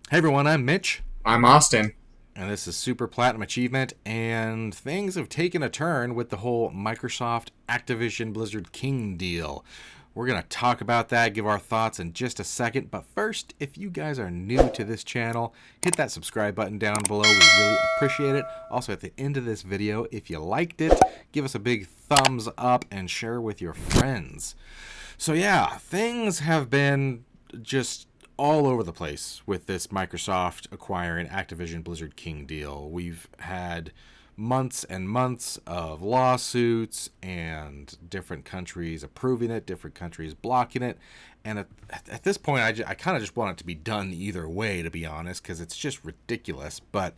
Hey everyone, I'm Mitch, I'm Austin. and this is Super Platinum Achievement, and things have taken a turn with the whole Microsoft Activision Blizzard King deal. We're going to talk about that, give our thoughts in just a second, but first, if you guys are new to this channel, hit that subscribe button down below. We really appreciate it. Also, at the end of this video, if you liked it, give us a big thumbs up and share with your friends. So yeah, things have been just all over the place with this Microsoft acquiring Activision Blizzard King deal. We've had months and months of lawsuits and different countries approving it, different countries blocking it. And at this point, I kind of just want it to be done either way, to be honest, because it's just ridiculous. But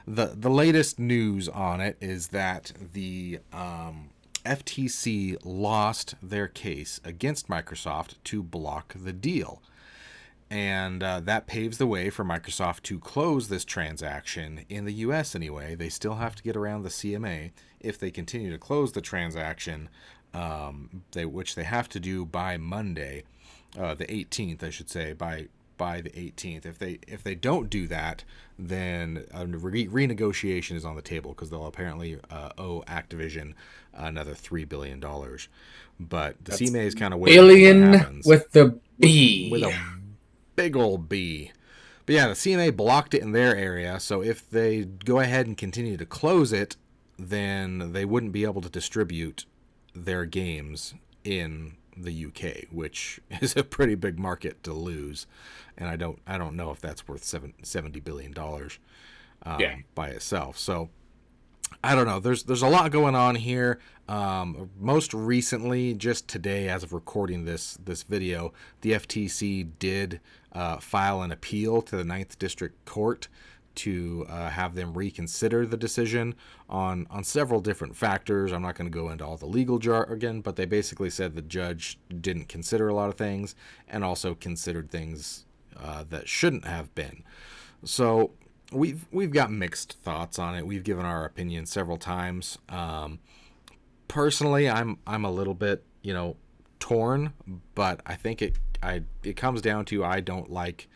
the latest news on it is that the FTC lost their case against Microsoft to block the deal. And that paves the way for Microsoft to close this transaction in the U.S. anyway. They still have to get around the CMA if they continue to close the transaction, which they have to do by Monday, the 18th, I should say, by the 18th. If they don't do that, then a renegotiation is on the table because they'll apparently owe Activision another $3 billion. But the That's CMA is kind of waiting for what Alien happens with the with B. a big old B. But yeah, the CMA blocked it in their area, so if they go ahead and continue to close it, then they wouldn't be able to distribute their games in the UK, which is a pretty big market to lose. And I don't know if that's worth $70 billion Yeah. by itself. So I don't know. There's a lot going on here. Most recently, just today, as of recording this video, the FTC did file an appeal to the Ninth District Court to have them reconsider the decision on several different factors. I'm not going to go into all the legal jargon, but they basically said the judge didn't consider a lot of things and also considered things that shouldn't have been. So we've got mixed thoughts on it. We've given our opinion several times. Personally, I'm a little bit torn, but I think it comes down to I don't like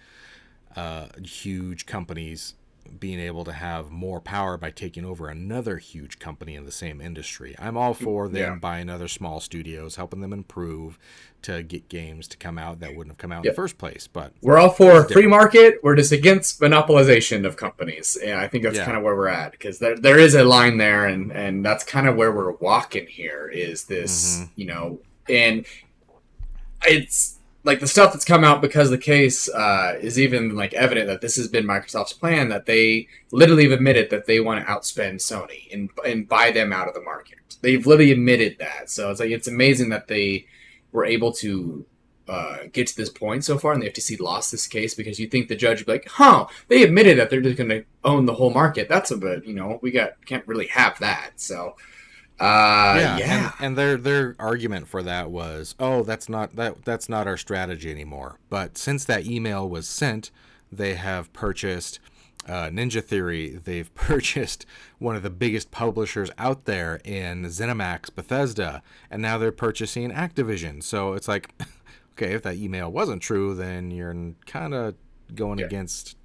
huge companies being able to have more power by taking over another huge company in the same industry. I'm all for Yeah. them buying other small studios, helping them improve to get games to come out that wouldn't have come out in the Yep. first place. But We're all this is for free different. market. We're just against monopolization of companies. And I think that's Yeah. kind of where we're at because there is a line there, and that's kind of where we're walking here is Mm-hmm. this. And it's like the stuff that's come out because the case is even like evident that this has been Microsoft's plan, that they literally have admitted that they want to outspend Sony and buy them out of the market. They've literally admitted that. So it's amazing that they were able to get to this point so far, and the FTC lost this case because you think the judge would be like, "Huh? They admitted that they're just going to own the whole market. That's a bit, we can't really have that." So, Yeah, yeah, and their argument for that was, "Oh, that's not our strategy anymore." But since that email was sent, they have purchased Ninja Theory. They've purchased one of the biggest publishers out there in ZeniMax, Bethesda, and now they're purchasing Activision. So it's like, okay, if that email wasn't true, then you're kind of going yeah, against,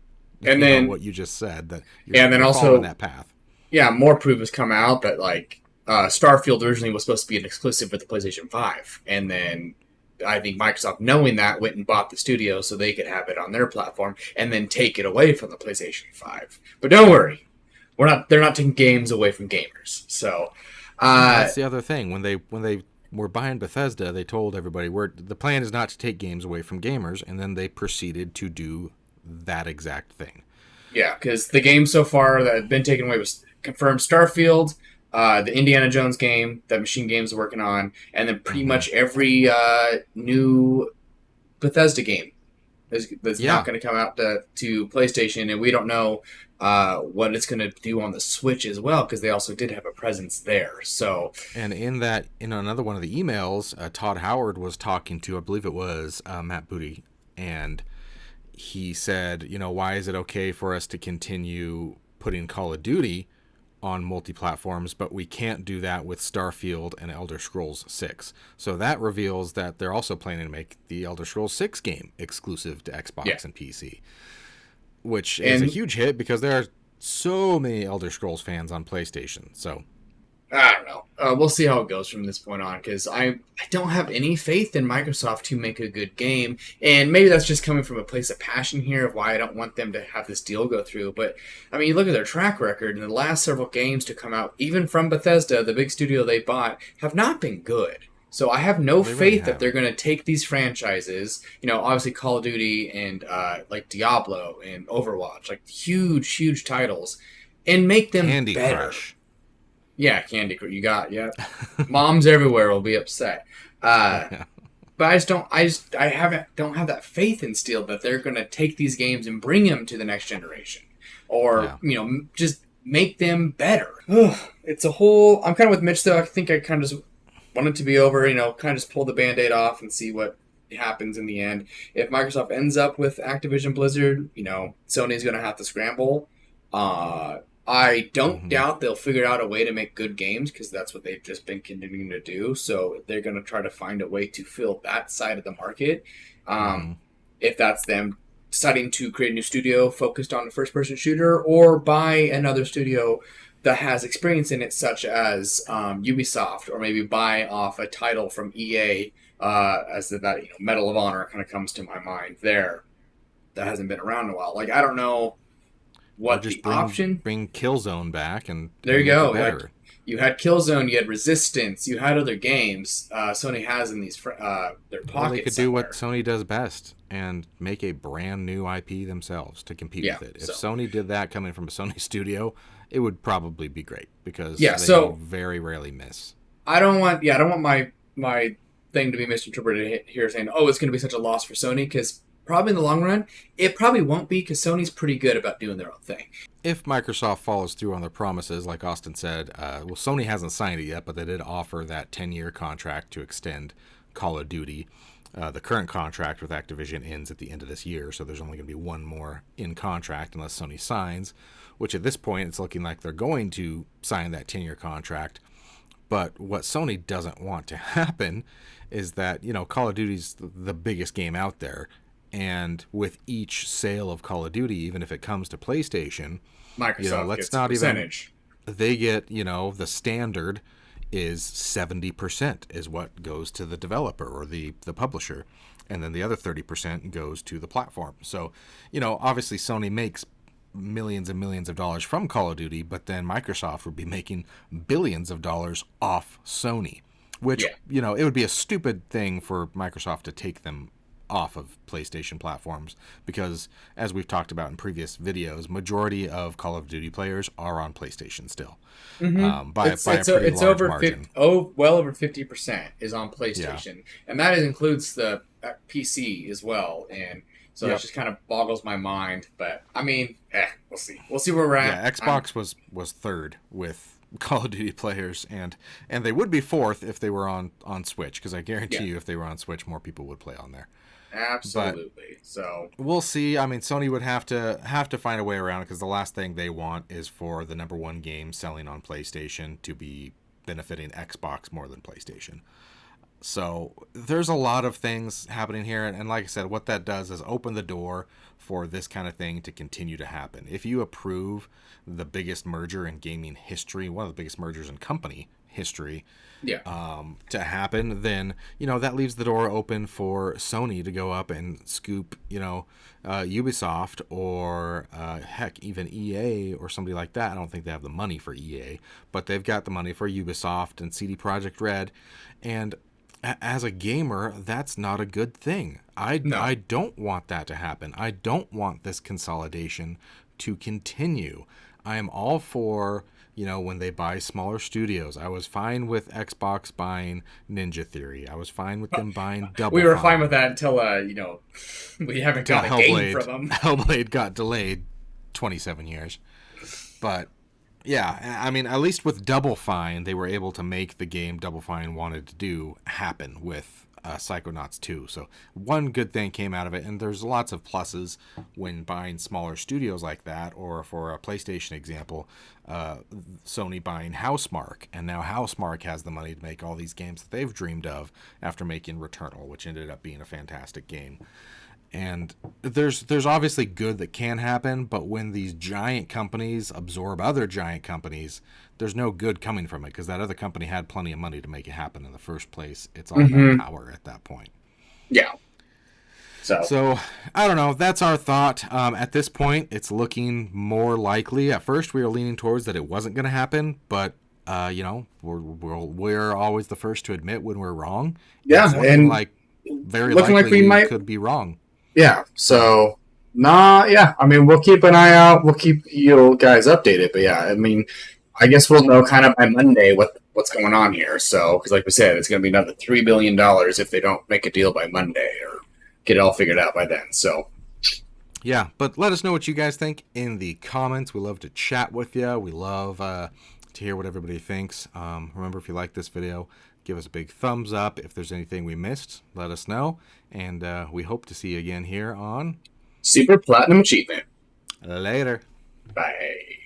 and then what you just said, that and then you're following also that path. yeah, more proof has come out that like Starfield originally was supposed to be an exclusive for the PlayStation 5, and then I think Microsoft, knowing that, went and bought the studio so they could have it on their platform, and then take it away from the PlayStation 5. But don't worry, we're not. They're not taking games away from gamers. So, Yeah, uh, that's the other thing. When they were buying Bethesda, they told everybody the plan is not to take games away from gamers, and then they proceeded to do that exact thing. yeah, because the games so far that have been taken away was confirmed Starfield, the Indiana Jones game that Machine Games is working on, and then pretty Hmm. much every new Bethesda game that's not Yeah, going to come out to PlayStation, and we don't know what it's going to do on the Switch as well because they also did have a presence there. So and in another one of the emails, Todd Howard was talking to, I believe it was Matt Booty, and he said, why is it okay for us to continue putting Call of Duty on multi-platforms, but we can't do that with Starfield and Elder Scrolls 6. So that reveals that they're also planning to make the Elder Scrolls 6 game exclusive to yeah, Xbox and PC. which is a And huge hit because there are so many Elder Scrolls fans on PlayStation. So I don't know. We'll see how it goes from this point on, because I don't have any faith in Microsoft to make a good game. And maybe that's just coming from a place of passion here of why I don't want them to have this deal go through. But, I mean, you look at their track record, and the last several games to come out, even from Bethesda, the big studio they bought, have not been good. So I have no they really faith that haven't. they're going to take these franchises, obviously Call of Duty and like Diablo and Overwatch, like huge titles, and make them Candy better. Crush. Yeah, Candy Crush. You got, yeah. Moms everywhere will be upset. Yeah. But I don't have that faith in Steel that they're going to take these games and bring them to the next generation, or Yeah. just make them better. It's a whole. I'm kind of with Mitch though. I think I kind of just want it to be over. Kind of just pull the Band-Aid off and see what happens in the end. If Microsoft ends up with Activision Blizzard, Sony's going to have to scramble. I don't doubt they'll figure out a way to make good games, because that's what they've just been continuing to do. So they're going to try to find a way to fill that side of the market. If that's them deciding to create a new studio focused on a first-person shooter, or buy another studio that has experience in it, such as Ubisoft, or maybe buy off a title from EA, as that Medal of Honor kind of comes to my mind there. That hasn't been around in a while. Like, I don't know what just the option. bring Killzone back and There you make go. it better. You had Killzone, you had Resistance, you had other games Sony has in their pockets. Well, they could somewhere. do what Sony does best and make a brand new IP themselves to compete with it. If Sony did that coming from a Sony studio, it would probably be great, because they very rarely miss. I don't want my thing to be misinterpreted here, saying, "Oh, it's going to be such a loss for Sony," because probably in the long run, it probably won't be, because Sony's pretty good about doing their own thing. If Microsoft follows through on their promises, like Austin said, Sony hasn't signed it yet, but they did offer that 10-year contract to extend Call of Duty. The current contract with Activision ends at the end of this year, so there's only going to be one more in contract unless Sony signs, which at this point it's looking like they're going to sign that 10-year contract. But what Sony doesn't want to happen is that, Call of Duty's the biggest game out there. And with each sale of Call of Duty, even if it comes to PlayStation, Microsoft gets a percentage. They get, the standard is 70% is what goes to the developer or the publisher. And then the other 30% goes to the platform. So, obviously Sony makes millions and millions of dollars from Call of Duty, but then Microsoft would be making billions of dollars off Sony, which, it would be a stupid thing for Microsoft to take them off of PlayStation platforms, because as we've talked about in previous videos, majority of Call of Duty players are on PlayStation still. By a pretty large margin. Well over 50% is on PlayStation, and that includes the PC as well. And so that just kind of boggles my mind. But I mean, we'll see. We'll see where we're at. Yeah, Xbox was third with Call of Duty players, and they would be fourth if they were on Switch, because I guarantee you if they were on Switch, more people would play on there. Absolutely. But so we'll see. I mean, Sony would have to find a way around it, because the last thing they want is for the number one game selling on PlayStation to be benefiting Xbox more than PlayStation. So there's a lot of things happening here, and like I said, what that does is open the door for this kind of thing to continue to happen. If you approve the biggest merger in gaming history, one of the biggest mergers in company history, to happen, then that leaves the door open for Sony to go up and scoop Ubisoft, or heck, even EA or somebody like that. I don't think they have the money for EA, but they've got the money for Ubisoft and CD Projekt Red. And as a gamer, that's not a good thing. I don't want that to happen. I don't want this consolidation to continue. I am all for when they buy smaller studios. I was fine with Xbox buying Ninja Theory. I was fine with them buying Double We were Fine. fine with that until, we haven't got a game from them. Hellblade got delayed 27 years. But, yeah, I mean, at least with Double Fine, they were able to make the game Double Fine wanted to do happen with Psychonauts 2. So one good thing came out of it, and there's lots of pluses when buying smaller studios like that, or for a PlayStation example, Sony buying Housemarque, and now Housemarque has the money to make all these games that they've dreamed of after making Returnal, which ended up being a fantastic game. And there's obviously good that can happen, but when these giant companies absorb other giant companies, there's no good coming from it because that other company had plenty of money to make it happen in the first place. It's all about power at that point. Yeah. So I don't know. That's our thought. At this point, it's looking more likely. At first, we were leaning towards that it wasn't going to happen, but we're always the first to admit when we're wrong. Yeah, it's looking like very looking likely like we could be wrong. Yeah. So, yeah. I mean, we'll keep an eye out. We'll keep you guys updated. But yeah, I mean, I guess we'll know kind of by Monday what's going on here. So, because like we said, it's going to be another $3 billion if they don't make a deal by Monday or get it all figured out by then. So, yeah. But let us know what you guys think in the comments. We love to chat with you. We love to hear what everybody thinks. Remember, if you like this video, give us a big thumbs up. If there's anything we missed, let us know. And we hope to see you again here on Super Platinum Achievement. Later. Bye.